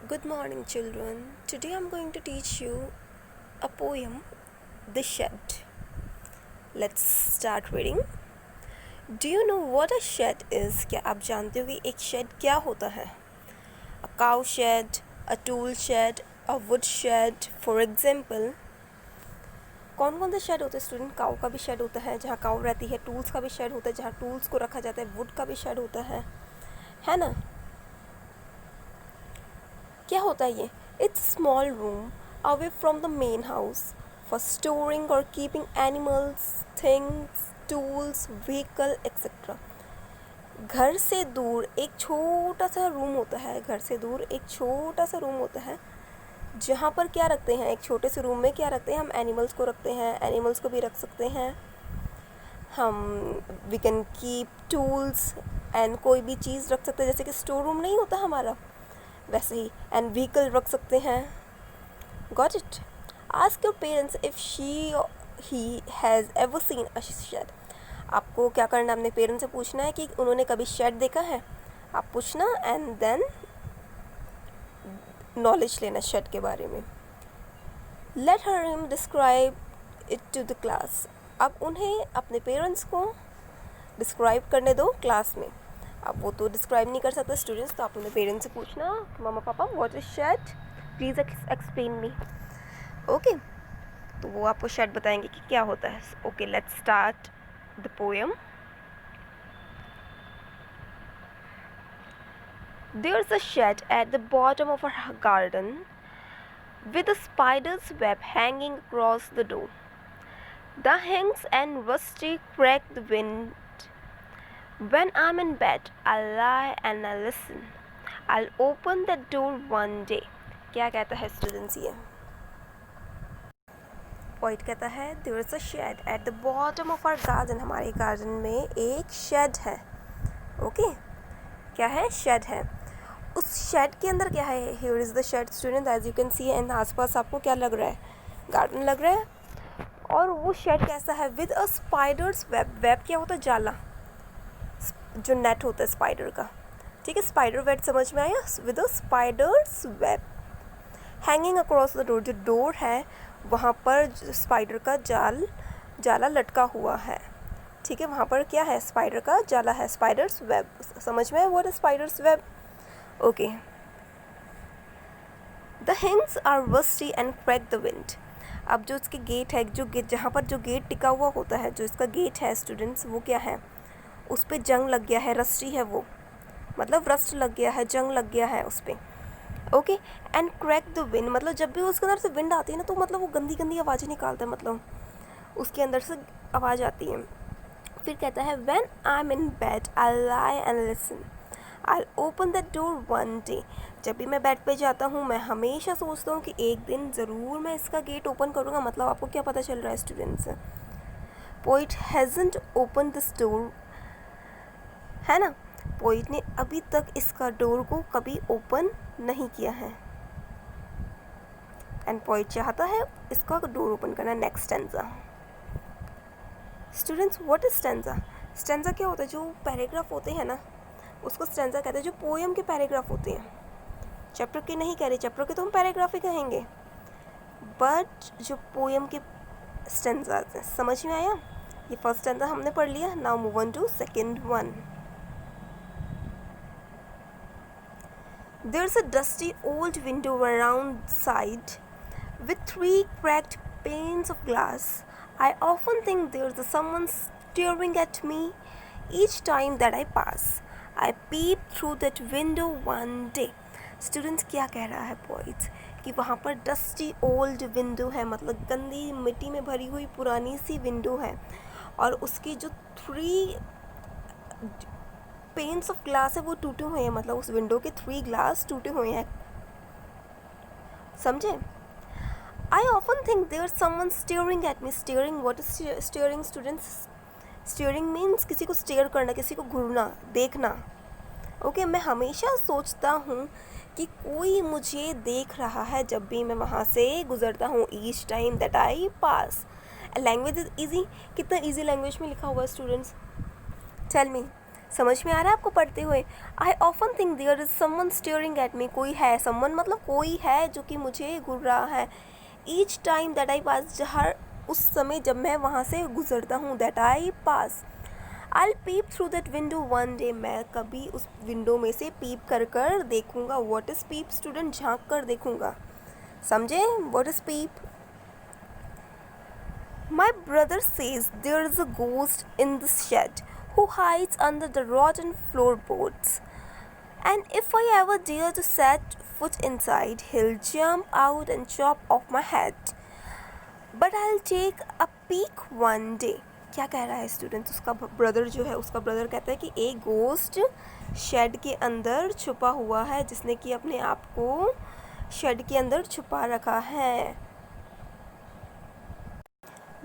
Good morning, children. Today I'm going to teach you a poem, The Shed. Let's start reading. Do you know what a shed is? क्या आप जानते हो कि एक shed क्या होता है? A cow shed, a tool shed, a wood shed. For example, कौन कौन से शेड होते हैं स्टूडेंट? काऊ का भी शेड होता है जहाँ काऊ रहती है, टूल्स का भी शेड होता है जहाँ टूल्स को रखा जाता है, वुड का भी शेड होता है ना? क्या होता है ये? It's small room away from the main house for storing और keeping animals, things, tools, vehicle etcetera. घर से दूर एक छोटा सा रूम होता है, घर से दूर एक छोटा सा रूम होता है जहाँ पर क्या रखते हैं? एक छोटे से रूम में क्या रखते हैं? हम एनिमल्स को रखते हैं, एनिमल्स को भी रख सकते हैं हम. We can keep tools and कोई भी चीज़ रख सकते हैं, जैसे कि स्टोर रूम नहीं होता हमारा वैसे ही. एंड व्हीकल रख सकते हैं. Got it? Ask your parents if he has ever seen a shed. आपको क्या करना है? अपने पेरेंट्स से पूछना है कि उन्होंने कभी शेड देखा है. आप पूछना एंड देन नॉलेज लेना शेड के बारे में. Let her him describe it to the class. अब उन्हें अपने पेरेंट्स को डिस्क्राइब करने दो क्लास में. अब वो तो डिस्क्राइब नहीं कर सकते स्टूडेंट्स, तो आप अपने पेरेंट्स से पूछना, मामा पापा what is shed, please explain me. Okay, तो वो आपको शेड बताएंगे कि क्या होता है. Okay, let's start the poem. There's a shed at the bottom of our garden with a spider's web hanging across the door. The hinges and rusty crack the wind. When I'm in bed, I'll lie and I'll listen. I'll open the door one day. क्या कहता है students ये? Poet कहता है there is a shed at the bottom of our garden. हमारे garden में एक shade है. ओके, क्या है? शेड है. उस शेड के अंदर क्या है? here is the shed student, as you can see. And आसपास आपको क्या लग रहा है? गार्डन लग रहा है. और वो शेड कैसा है? with a spider's web. Web क्या होता है? जाला, जो नेट होता है स्पाइडर का. ठीक है, स्पाइडर वेब समझ में आया? With a spiders web hanging across the door. जो डोर है वहाँ पर स्पाइडर का जाला लटका हुआ है. ठीक है, वहाँ पर क्या है? स्पाइडर का जाला है, स्पाइडर्स वेब. समझ में आया what is spider's web? Okay. The hinges are rusty and crack the wind. अब जो इसके गेट है, जो गेट जहाँ पर जो गेट टिका हुआ होता है, जो इसका गेट है स्टूडेंट्स, वो क्या है? उस पर जंग लग गया है, रस्टी है वो, मतलब रस्ट लग गया है, जंग लग गया है उस पर. Okay. And crack the wind, मतलब जब भी उसके अंदर से विंड आती है ना, तो मतलब वो गंदी गंदी आवाज़ें निकालता है, मतलब उसके अंदर से आवाज़ आती है. फिर कहता है when I am in bed I lie and listen. I open the door one day. जब भी मैं बेड पे जाता हूँ मैं हमेशा सोचता हूँ कि एक दिन ज़रूर मैं इसका गेट ओपन करूँगा. मतलब आपको क्या पता चल रहा है students? Poet hasn't open this door, है ना? पोइट ने अभी तक इसका डोर को कभी ओपन नहीं किया है. एंड पोइट चाहता है इसका डोर ओपन करना. Next stanza. Students what is stanza? Stanza क्या होता है? जो पैराग्राफ होते हैं ना, उसको स्टैंजा कहते हैं. जो पोएम के पैराग्राफ होते हैं, चैप्टर के नहीं कह रहे, चैप्टर के तो हम पैराग्राफ ही कहेंगे, बट जो पोएम के स्टैंजा समझ में आया? ये फर्स्ट स्टैंजा हमने पढ़ लिया. Now move on to second one. There's a dusty old window around side with 3 cracked panes of glass. I often think there's someone staring at me each time that I pass. I peep through that window one day. Students, क्या कह रहा है poet? कि वहाँ पर dusty old window है, मतलब गंदी मिट्टी में भरी हुई पुरानी सी विंडो है, और उसकी जो 3 पेन्स ऑफ ग्लास है वो टूटे हुए हैं. मतलब उस विंडो के 3 ग्लास टूटे हुए हैं. समझे? I often think there someone staring at me. Staring, what is staring students? Staring means किसी को स्टेयर करना, किसी को घूरना, देखना. ओके, मैं हमेशा सोचता हूँ कि कोई मुझे देख रहा है जब भी मैं वहाँ से गुजरता हूँ. Each time that I pass. Language is easy. कितना ईजी लैंग्वेज में लिखा हुआ है स्टूडेंट्स? Tell me. समझ में आ रहा है आपको पढ़ते हुए? I often think there is someone staring at me, कोई है, समवन मतलब कोई है जो कि मुझे घूर रहा है। ईच टाइम दैट आई पास, हर उस समय जब मैं वहाँ से गुजरता हूँ, that I pass. I pep through that window one day, मैं कभी उस विंडो में से पीप कर कर देखूँगा। What is peep student? झाँक कर देखूँगा, समझे? What is peep? My brother says there is a ghost in the shed who hides under the rotten floorboards. And if I ever dare to set foot inside, he'll jump out and chop off my head. But I'll take a peek one day. क्या कह रहा है students? उसका brother जो है, उसका brother कहता है कि एक गोस्ट शेड के अंदर छुपा हुआ है, जिसने कि अपने आप को शेड के अंदर छुपा रखा है,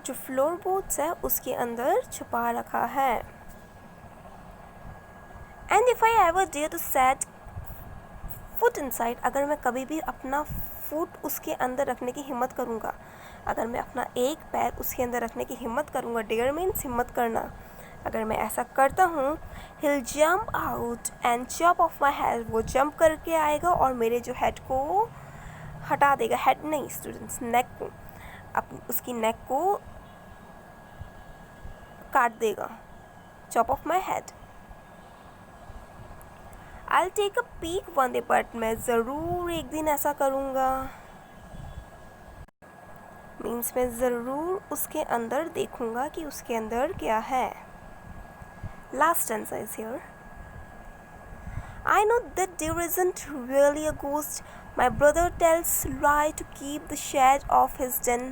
जो फ्लोर बोर्ड्स है उसके अंदर छुपा रखा है। And if I ever dare to set foot inside, अगर मैं कभी भी अपना फुट उसके अंदर रखने की हिम्मत करूँगा, अगर मैं अपना एक पैर उसके अंदर रखने की हिम्मत करूँगा, डेयर मीन्स हिम्मत करना, अगर मैं ऐसा करता हूँ, he'll jump out and chop off my head, वो जंप करके आएगा और मेरे जो हेड को हटा देगा। हेड नहीं स्टूडेंट्स, नेक को, उसकी नेक को काट देगा। Chop off my head. I'll take a peek one day, but मैं ज़रूर एक दिन ऐसा करूँगा, मीन्स मैं ज़रूर उसके अंदर देखूँगा कि उसके अंदर क्या है। Last tense is here. I know that there isn't really a ghost. My brother tells lie to keep the shed off his den.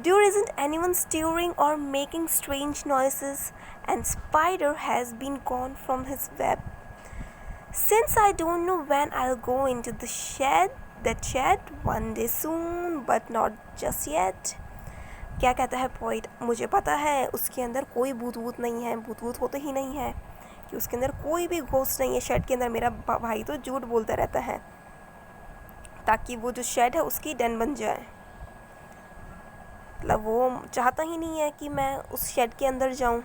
There isn't anyone stirring or making strange noises, and Spider has been gone from his web. Since I don't know when I'll go into the that shed one day soon, but not just yet. क्या कहता है poet? मुझे पता है उसके अंदर कोई भूत वूत नहीं है, भूत वूत होते ही नहीं है, कि उसके अंदर कोई भी घोस्ट नहीं है शेड के अंदर। मेरा भाई तो झूठ बोलता रहता है ताकि वो जो शेड है उसकी डन बन जाए। मतलब वो चाहता ही नहीं है कि मैं उस शेड के अंदर जाऊं।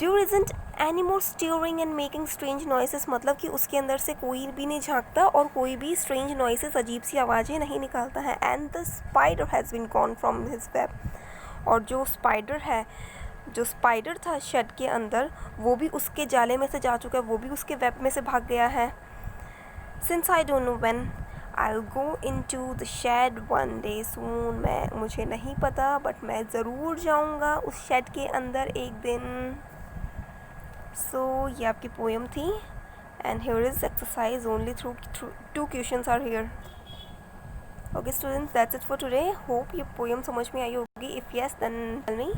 There isn't any more stirring and making strange noises, मतलब कि उसके अंदर से कोई भी नहीं झांकता और कोई भी strange noises, अजीब सी आवाज़ें नहीं निकालता है। And the spider has been gone from his web, और जो स्पाइडर है, जो स्पाइडर था शेड के अंदर, वो भी उसके जाले में से जा चुका है, वो भी उसके वेब में से भाग गया है। Since I don't know when I'll go into the shed one day soon, मुझे नहीं पता बट मैं ज़रूर जाऊँगा उस शेड के अंदर एक दिन। सो ये आपकी पोएम थी, and here is exercise only through 2 questions are here. Okay students, that's it for today. Hope ये पोएम समझ में आई होगी। If yes then tell me.